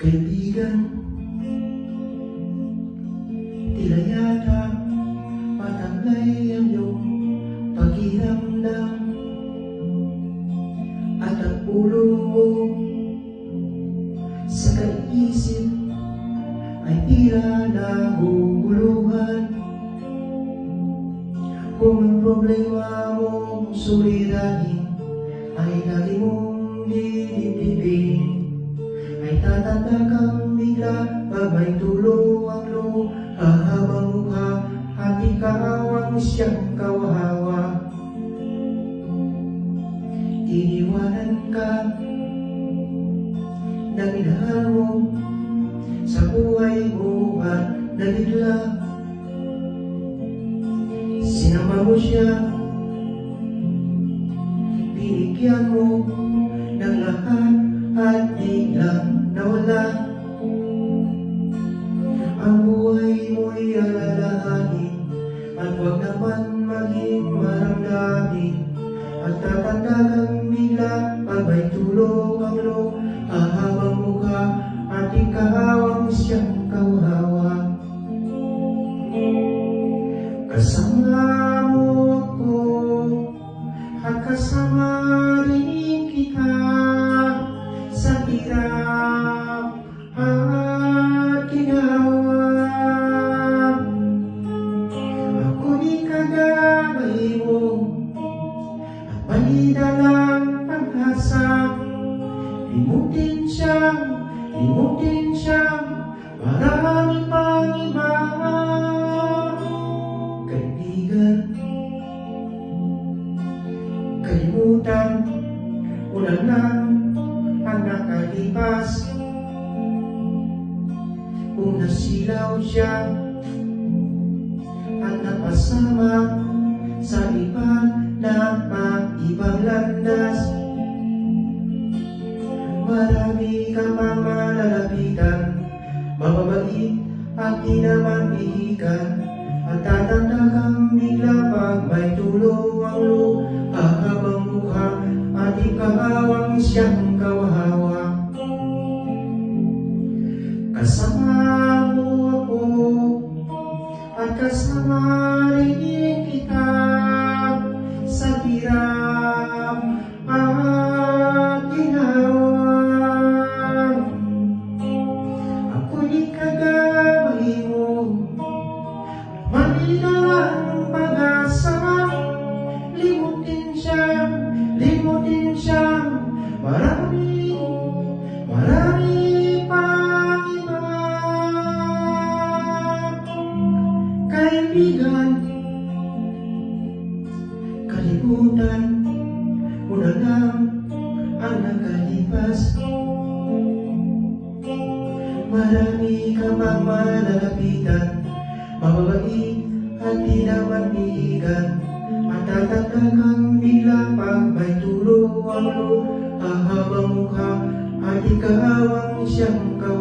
Kaibigan, tila yata pataglay ang iyong pakiramdam at ang ulo mo sa kaisip ay tila naguguluhan. Kung ang problema mong suliranin ay lagi mong didibdibin, ay tatanda kang bigla pag may tulo ang hahabang mukha at ikawang siyang kawawa. Iniwanan ka ng minahal mo sa buhay mo at nabigla. Sinama mo siya, binigyan mo ng lahat at biglang nawala. Ang buhay mo'y alalahanin at huwag naman maging maramdamin. At tatanda kang bigla pag may tulong ang hahabang mukha at ikawang siyang kawawa. Kasama mo ako at kasama rin kita sa hirap at ginawa. Ako di kagabay mo at malidalang pag-asa. Limutin siyang marami pang iba. Kaibigan, kalimutan mo na lang ang nakalipas. Kung nasilaw siya at napasama sa iba na ibang landas, marami ka pang malalapitan, mababait at di naman ihikan. At tatanda kang bigla pag may tulo ang hahabang mukha at ikawang siyang kawawa. Kasama mo ako at kasama rin kita sa hirap at ginawa. Ako di kagabay mo, malidalang pag-asa. Limutin siyang marami pang iba. Kaibigan, kalimutan mo na lang ang nakalipas. Marami ka pang malalapitan, mababait at di naman iigan. At tatanda kang bigla pag may tulo ang hahabang mukha at ikawang siyang kawawa.